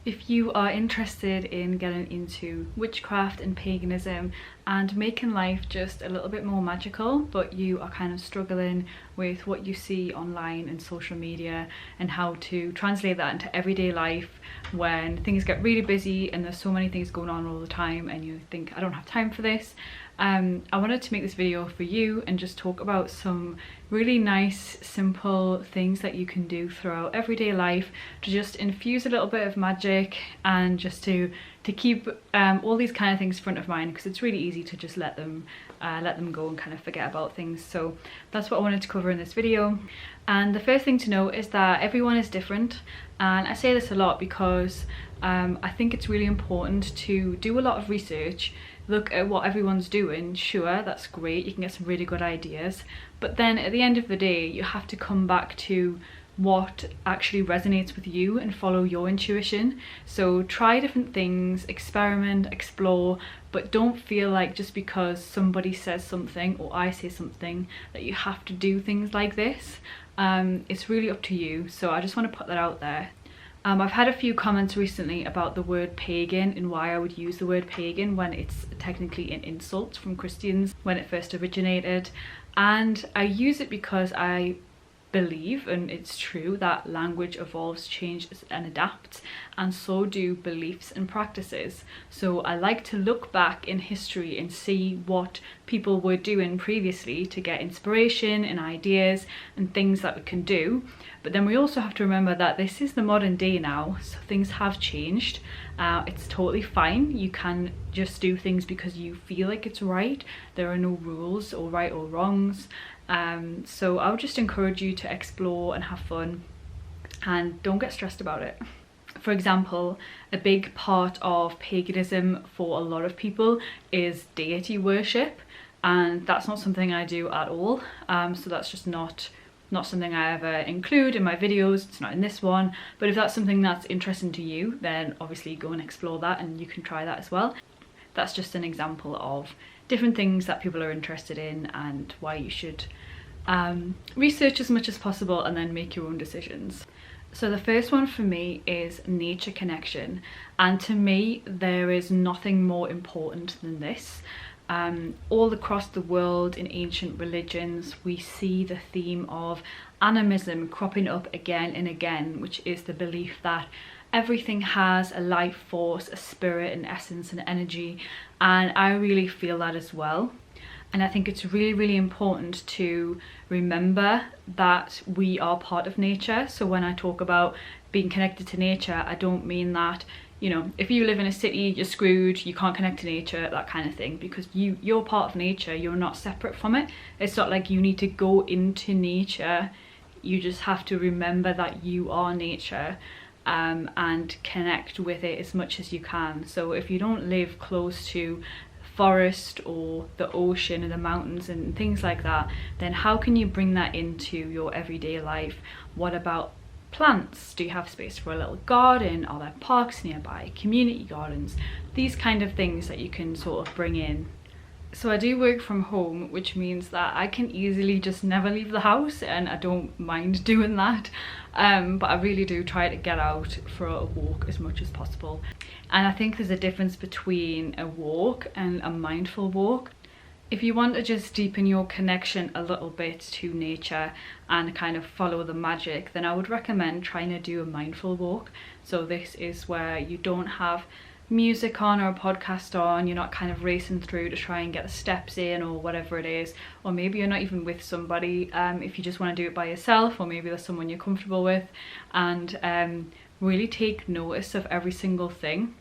If you are interested in getting into witchcraft and paganism and making life just a little bit more magical, but you are kind of struggling with what you see online and social media and how to translate that into everyday life when things get really busy and there's so many things going on all the time and you think, I don't have time for this, I wanted to make this video for you and just talk about some really nice simple things that you can do throughout everyday life to just infuse a little bit of magic and just to keep all these kind of things front of mind, because it's really easy to just let them go and kind of forget about things. So that's what I wanted to cover in this video. And the first thing to know is that everyone is different, and I say this a lot because I think it's really important to do a lot of research, look at what everyone's doing. Sure, that's great, you can get some really good ideas, but then at the end of the day you have to come back to what actually resonates with you and follow your intuition. So try different things, experiment, explore, but don't feel like just because somebody says something or I say something that you have to do things like this. It's really up to you, so I just want to put that out there. I've had a few comments recently about the word pagan and why I would use the word pagan when it's technically an insult from Christians when it first originated, and I use it because I believe, and it's true, that language evolves, changes and adapts, and so do beliefs and practices. So I like to look back in history and see what people were doing previously to get inspiration and ideas and things that we can do. But then we also have to remember that this is the modern day now, so things have changed. It's totally fine. You can just do things because you feel like it's right. There are no rules or right or wrongs. So I would just encourage you to explore and have fun and don't get stressed about it. For example, a big part of paganism for a lot of people is deity worship, and that's not something I do at all. So that's just not something I ever include in my videos. It's not in this one, but if that's something that's interesting to you, then obviously go and explore that and you can try that as well. That's just an example of different things that people are interested in and why you should research as much as possible and then make your own decisions. So the first one for me is nature connection, and to me there is nothing more important than this. All across the world in ancient religions we see the theme of animism cropping up again and again, which is the belief that everything has a life force, a spirit, an essence, and energy, and I really feel that as well. And I think it's really, really important to remember that we are part of nature. So when I talk about being connected to nature, I don't mean that, you know, if you live in a city, you're screwed, you can't connect to nature, that kind of thing, because you're part of nature, you're not separate from it. It's not like you need to go into nature, you just have to remember that you are nature. And connect with it as much as you can. So if you don't live close to forest or the ocean and the mountains and things like that, then how can you bring that into your everyday life? What about plants? Do you have space for a little garden? Are there parks nearby, community gardens? These kind of things that you can sort of bring in. So I do work from home, which means that I can easily just never leave the house, and I don't mind doing that. But I really do try to get out for a walk as much as possible. And I think there's a difference between a walk and a mindful walk. If you want to just deepen your connection a little bit to nature and kind of follow the magic, then I would recommend trying to do a mindful walk. So this is where you don't have music on or a podcast on, you're not kind of racing through to try and get the steps in or whatever it is, or maybe you're not even with somebody, if you just want to do it by yourself, or maybe there's someone you're comfortable with, and really take notice of every single thing.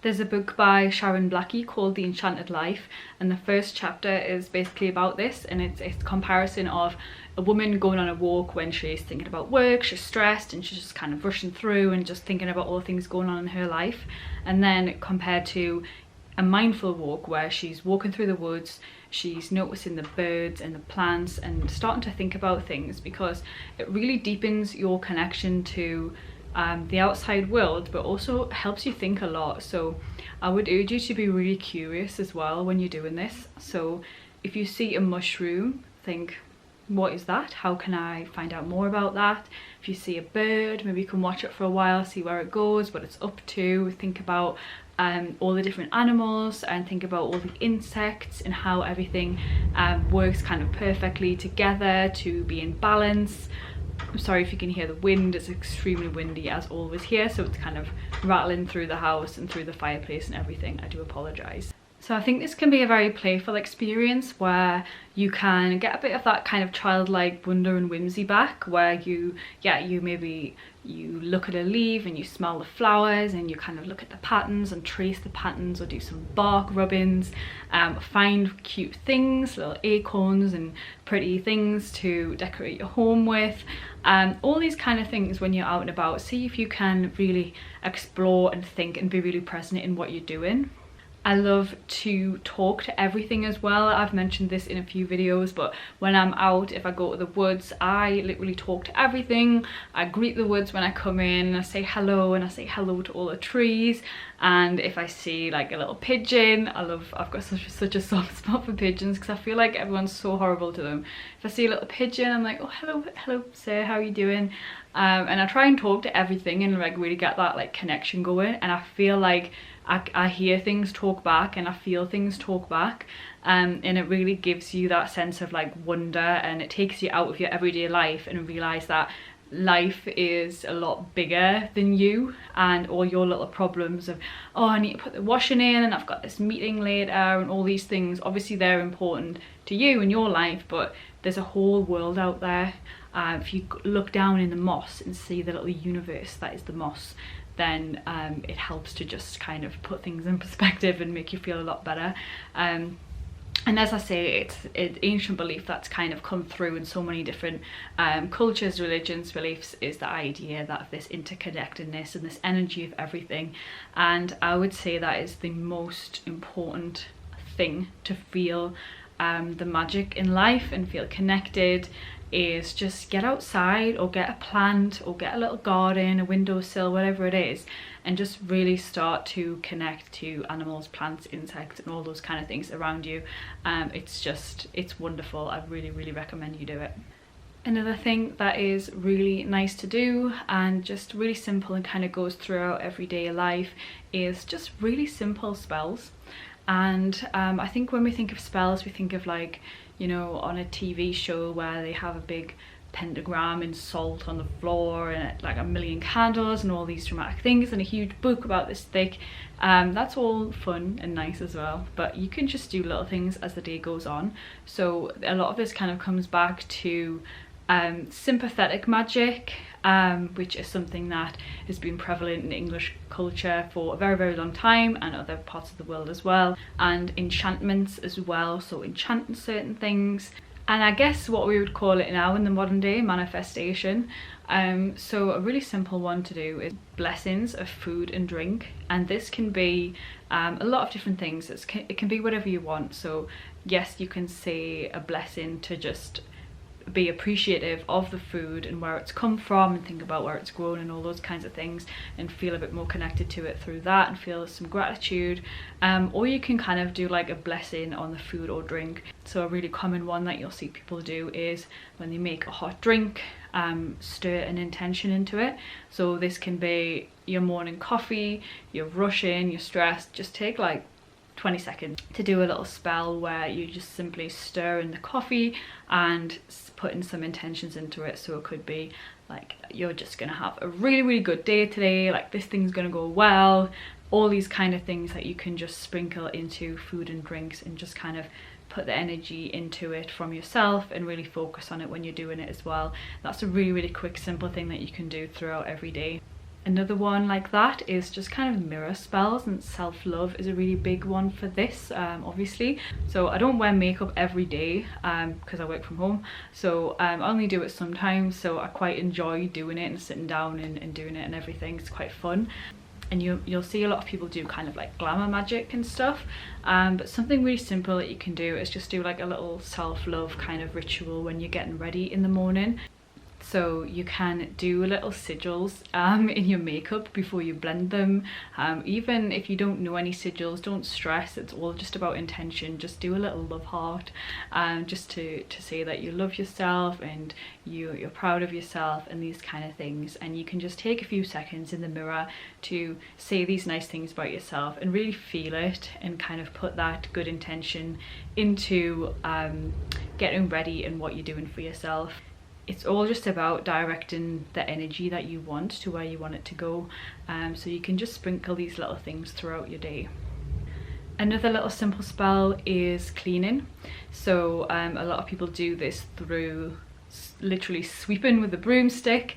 There's a book by Sharon Blackie called The Enchanted Life, and the first chapter is basically about this, and it's a comparison of a woman going on a walk when she's thinking about work, she's stressed and she's just kind of rushing through and just thinking about all the things going on in her life, and then compared to a mindful walk where she's walking through the woods, she's noticing the birds and the plants and starting to think about things, because it really deepens your connection to the outside world, but also helps you think a lot. So I would urge you to be really curious as well when you're doing this. So if you see a mushroom, think, what is that? How can I find out more about that? If you see a bird, maybe you can watch it for a while, see where it goes, what it's up to, think about all the different animals, and think about all the insects and how everything works kind of perfectly together to be in balance. I'm sorry if you can hear the wind, it's extremely windy as always here, so it's kind of rattling through the house and through the fireplace and everything. I do apologise. So I think this can be a very playful experience where you can get a bit of that kind of childlike wonder and whimsy back, where you look at a leaf and you smell the flowers and you kind of look at the patterns and trace the patterns, or do some bark rubbings, find cute things, little acorns and pretty things to decorate your home with, all these kind of things when you're out and about. See if you can really explore and think and be really present in what you're doing. I love to talk to everything as well. I've mentioned this in a few videos, but when I'm out, if I go to the woods, I literally talk to everything. I greet the woods when I come in, I say hello, and I say hello to all the trees. And if I see like a little pigeon, I've got such a soft spot for pigeons, because I feel like everyone's so horrible to them. If I see a little pigeon, I'm like, oh, hello sir, how are you doing? And I try and talk to everything and like really get that like connection going, and I feel like I hear things talk back and I feel things talk back, and it really gives you that sense of like wonder, and it takes you out of your everyday life and realize that life is a lot bigger than you and all your little problems of, oh, I need to put the washing in and I've got this meeting later, and all these things. Obviously they're important to you in your life, but there's a whole world out there. If you look down in the moss and see the little universe that is the moss, then it helps to just kind of put things in perspective and make you feel a lot better. And as I say, it's an ancient belief that's kind of come through in so many different cultures, religions, beliefs, is the idea that this interconnectedness and this energy of everything. And I would say that is the most important thing to feel the magic in life and feel connected, is just get outside or get a plant or get a little garden, a windowsill, whatever it is, and just really start to connect to animals, plants, insects and all those kind of things around you. It's wonderful. I really recommend you do it. Another thing that is really nice to do and just really simple and kind of goes throughout everyday life is just really simple spells. And I think when we think of spells, we think of like, you know, on a TV show where they have a big pentagram and salt on the floor and like a million candles and all these dramatic things and a huge book about this thick. That's all fun and nice as well, but you can just do little things as the day goes on. So a lot of this kind of comes back to sympathetic magic, which is something that has been prevalent in English culture for a very long time, and other parts of the world as well, and enchantments as well, so enchanting certain things, and I guess what we would call it now in the modern day, manifestation. So a really simple one to do is blessings of food and drink, and this can be a lot of different things. It can be whatever you want. So yes, you can say a blessing to just be appreciative of the food and where it's come from, and think about where it's grown and all those kinds of things, and feel a bit more connected to it through that and feel some gratitude. Or you can kind of do like a blessing on the food or drink. So a really common one that you'll see people do is when they make a hot drink, stir an intention into it. So this can be your morning coffee, you're rushing, you're stressed, just take like 20 seconds to do a little spell where you just simply stir in the coffee and put in some intentions into it. So it could be like, you're just gonna have a really good day today, like this thing's gonna go well, all these kind of things that you can just sprinkle into food and drinks and just kind of put the energy into it from yourself and really focus on it when you're doing it as well. That's a really quick, simple thing that you can do throughout every day. Another one like that is just kind of mirror spells, and self-love is a really big one for this, obviously. So I don't wear makeup every day because I work from home, so I only do it sometimes, so I quite enjoy doing it and sitting down and doing it and everything. It's quite fun. And you'll see a lot of people do kind of like glamour magic and stuff, but something really simple that you can do is just do like a little self-love kind of ritual when you're getting ready in the morning. So you can do little sigils in your makeup before you blend them. Even if you don't know any sigils, don't stress, it's all just about intention. Just do a little love heart, just to say that you love yourself and you're proud of yourself and these kind of things. And you can just take a few seconds in the mirror to say these nice things about yourself and really feel it and kind of put that good intention into getting ready and what you're doing for yourself. It's all just about directing the energy that you want to where you want it to go. So you can just sprinkle these little things throughout your day. Another little simple spell is cleaning. So a lot of people do this through literally sweeping with a broomstick.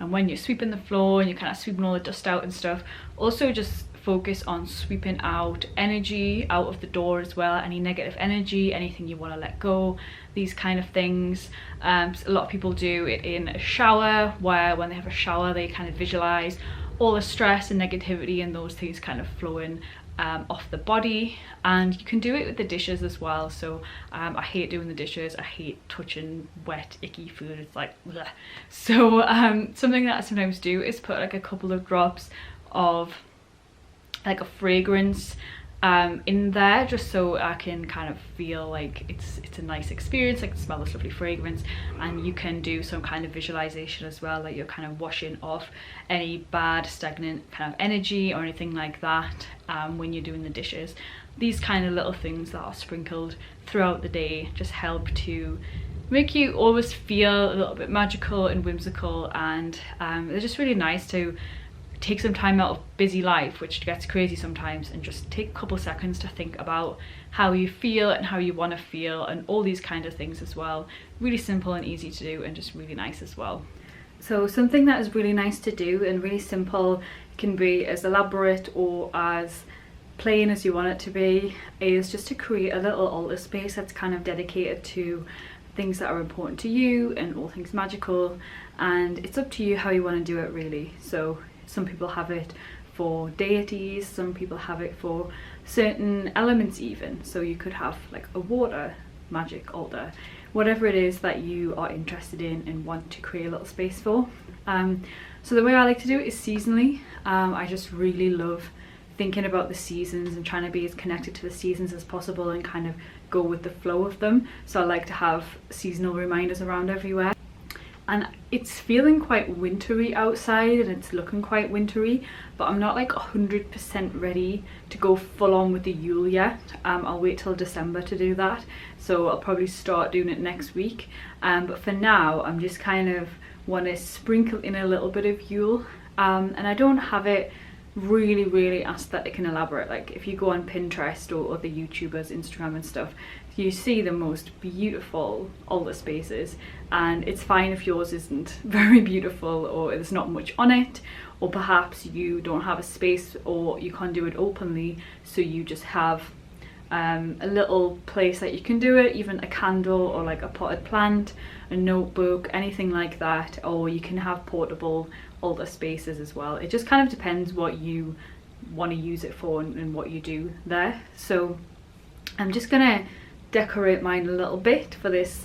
And when you're sweeping the floor and you're kind of sweeping all the dust out and stuff, also just focus on sweeping out energy out of the door as well, any negative energy, anything you want to let go, these kind of things. A lot of people do it in a shower, where when they have a shower they kind of visualize all the stress and negativity and those things kind of flowing off the body. And you can do it with the dishes as well. So I hate doing the dishes, I hate touching wet icky food, it's like bleh. So something that I sometimes do is put like a couple of drops of like a fragrance in there, just so I can kind of feel like it's a nice experience. I can smell this lovely fragrance. And you can do some kind of visualization as well, like you're kind of washing off any bad stagnant kind of energy or anything like that when you're doing the dishes. These kind of little things that are sprinkled throughout the day just help to make you always feel a little bit magical and whimsical, and they're just really nice to take some time out of busy life, which gets crazy sometimes, and just take a couple seconds to think about how you feel and how you want to feel and all these kind of things as well. Really simple and easy to do and just really nice as well. So something that is really nice to do and really simple, can be as elaborate or as plain as you want it to be, is just to create a little altar space that's kind of dedicated to things that are important to you and all things magical. And it's up to you how you want to do it really. So some people have it for deities, some people have it for certain elements even. So you could have like a water magic altar, whatever it is that you are interested in and want to create a little space for. So the way I like to do it is seasonally. I just really love thinking about the seasons and trying to be as connected to the seasons as possible and kind of go with the flow of them. So I like to have seasonal reminders around everywhere. And it's feeling quite wintry outside and it's looking quite wintry, but I'm not like 100% ready to go full on with the Yule yet. I'll wait till December to do that, so I'll probably start doing it next week. But for now I'm just kind of want to sprinkle in a little bit of Yule, and I don't have it really aesthetic and elaborate. Like if you go on Pinterest or other YouTubers, Instagram and stuff, you see the most beautiful altar spaces, and it's fine if yours isn't very beautiful or there's not much on it, or perhaps you don't have a space or you can't do it openly, so you just have a little place that you can do it, even a candle or like a potted plant, a notebook, anything like that. Or you can have portable altar spaces as well. It just kind of depends what you want to use it for and what you do there. So I'm just gonna decorate mine a little bit for this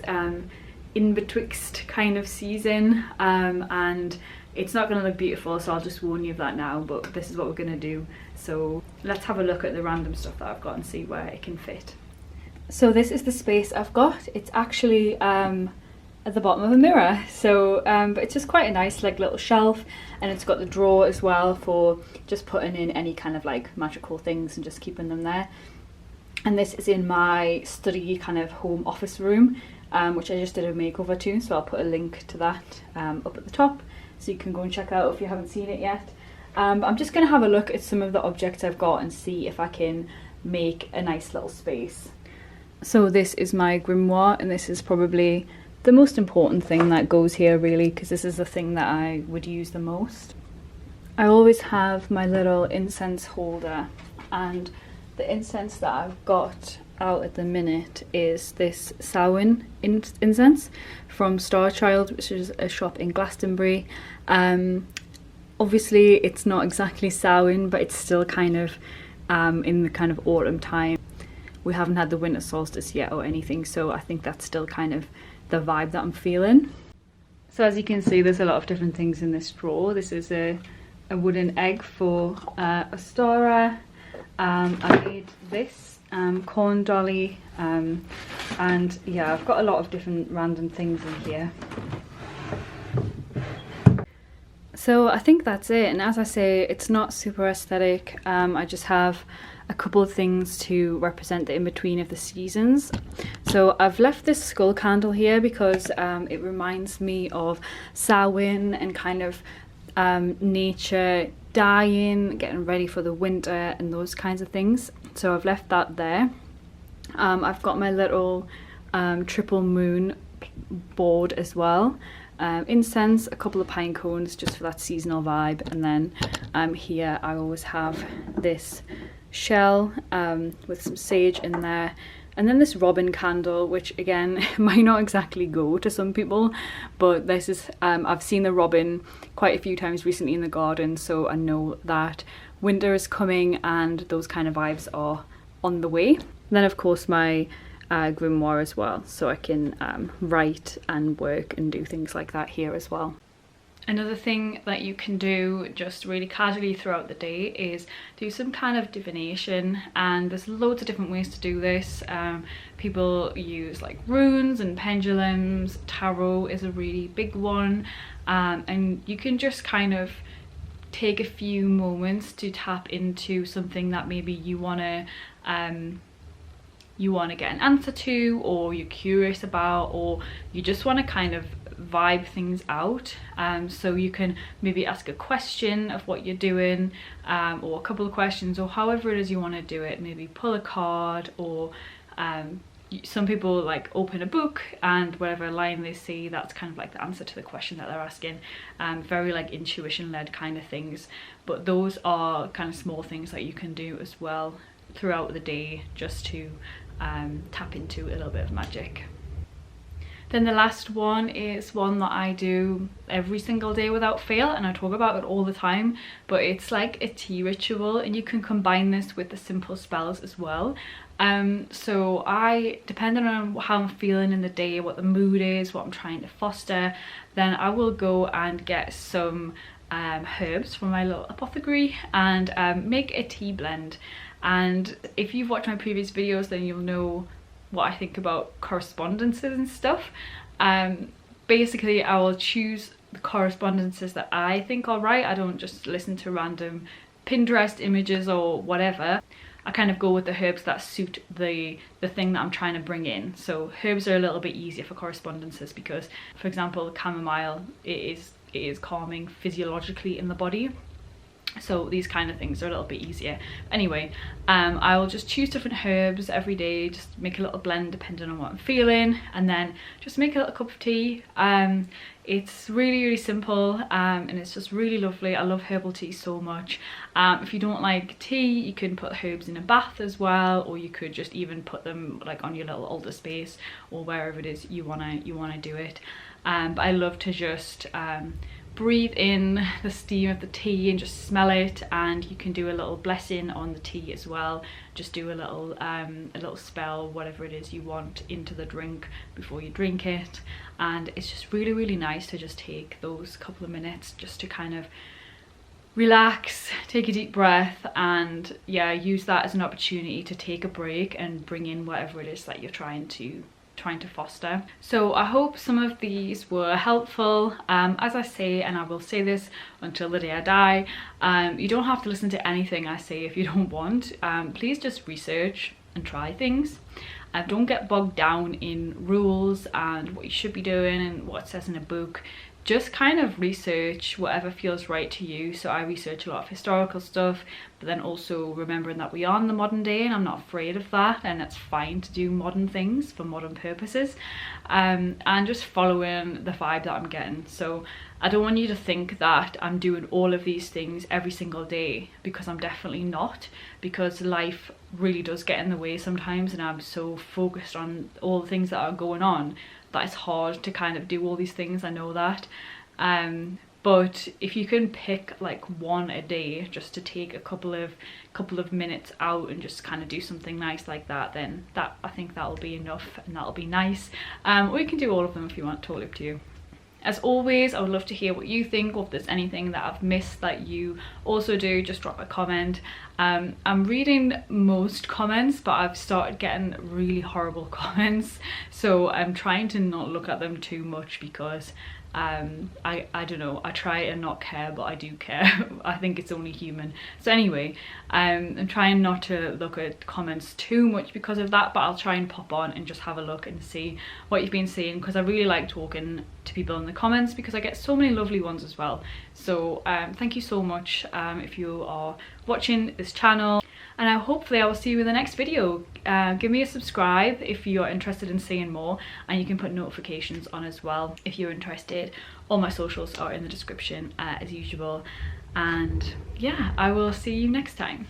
in betwixt kind of season, and it's not going to look beautiful, so I'll just warn you of that now, but this is what we're going to do. So let's have a look at the random stuff that I've got and see where it can fit. So this is the space I've got. It's actually at the bottom of a mirror, so but it's just quite a nice like little shelf, and it's got the drawer as well for just putting in any kind of like magical things and just keeping them there. And this is in my study kind of home office room, which I just did a makeover to, so I'll put a link to that up at the top, so you can go and check out if you haven't seen it yet. I'm just going to have a look at some of the objects I've got and see if I can make a nice little space. So this is my grimoire, and this is probably the most important thing that goes here really, because this is the thing that I would use the most. I always have my little incense holder, and the incense that I've got out at the minute is this Samhain incense from Star Child, which is a shop in Glastonbury. Obviously it's not exactly Samhain, but it's still kind of in the kind of autumn time. We haven't had the winter solstice yet or anything, so I think that's still kind of the vibe that I'm feeling. So as you can see, there's a lot of different things in this drawer. This is a wooden egg for Astora. I made this corn dolly, and yeah, I've got a lot of different random things in here. So I think that's it, and as I say, it's not super aesthetic. I just have a couple of things to represent the in-between of the seasons. So I've left this skull candle here because it reminds me of Samhain and kind of nature dying, getting ready for the winter and those kinds of things. So I've left that there. I've got my little triple moon board as well. Incense, a couple of pine cones just for that seasonal vibe, and then here I always have this shell with some sage in there, and then this robin candle, which again might not exactly go to some people, but this is I've seen the robin quite a few times recently in the garden, so I know that winter is coming and those kind of vibes are on the way. And then of course my grimoire as well, so I can write and work and do things like that here as well. Another thing that you can do just really casually throughout the day is do some kind of divination, and there's loads of different ways to do this. People use like runes and pendulums. Tarot is a really big one, and you can just kind of take a few moments to tap into something that maybe you want to get an answer to, or you're curious about, or you just want to kind of vibe things out. So you can maybe ask a question of what you're doing, or a couple of questions, or however it is you want to do it. Maybe pull a card, or some people like open a book and whatever line they see, that's kind of like the answer to the question that they're asking. Very like intuition led kind of things, but those are kind of small things that you can do as well throughout the day just to tap into a little bit of magic. Then the last one is one that I do every single day without fail, and I talk about it all the time, but it's like a tea ritual, and you can combine this with the simple spells as well. So depending on how I'm feeling in the day, what the mood is, what I'm trying to foster, then I will go and get some herbs from my little apothecary and make a tea blend. And if you've watched my previous videos, then you'll know what I think about correspondences and stuff. Basically I will choose the correspondences that I think are right. I don't just listen to random Pinterest images or whatever. I kind of go with the herbs that suit the thing that I'm trying to bring in. So herbs are a little bit easier for correspondences because, for example, chamomile, it is calming physiologically in the body. So these kind of things are a little bit easier. Anyway, I will just choose different herbs every day, just make a little blend depending on what I'm feeling, and then just make a little cup of tea. It's really simple, and it's just really lovely. I love herbal tea so much. If you don't like tea, you can put herbs in a bath as well, or you could just even put them like on your little altar space or wherever it is you wanna do it. But I love to just breathe in the steam of the tea and just smell it, and you can do a little blessing on the tea as well. Just do a little spell, whatever it is you want, into the drink before you drink it. And it's just really nice to just take those couple of minutes just to kind of relax, take a deep breath, and yeah, use that as an opportunity to take a break and bring in whatever it is that you're trying to foster. So I hope some of these were helpful. As I say, and I will say this until the day I die, you don't have to listen to anything I say if you don't want. Please just research and try things. Don't get bogged down in rules and what you should be doing and what it says in a book. Just kind of research whatever feels right to you. So I research a lot of historical stuff, but then also remembering that we are in the modern day and I'm not afraid of that, and it's fine to do modern things for modern purposes, and just following the vibe that I'm getting. So I don't want you to think that I'm doing all of these things every single day, because I'm definitely not, because life really does get in the way sometimes, and I'm so focused on all the things that are going on that it's hard to kind of do all these things. I know that, but if you can pick like one a day just to take a couple of minutes out and just kind of do something nice like that, then I think that'll be enough, and that'll be nice. Or you can do all of them if you want, totally up to you. As always, I would love to hear what you think, or if there's anything that I've missed that you also do, just drop a comment. I'm reading most comments, but I've started getting really horrible comments, so I'm trying to not look at them too much, because I don't know, I try and not care, but I do care. I think it's only human. So anyway, I'm trying not to look at comments too much because of that, but I'll try and pop on and just have a look and see what you've been saying, because I really like talking to people in the comments, because I get so many lovely ones as well. So thank you so much if you are watching this channel, and hopefully I will see you in the next video. Give me a subscribe if you're interested in seeing more, and you can put notifications on as well if you're interested. All my socials are in the description as usual, and yeah, I will see you next time.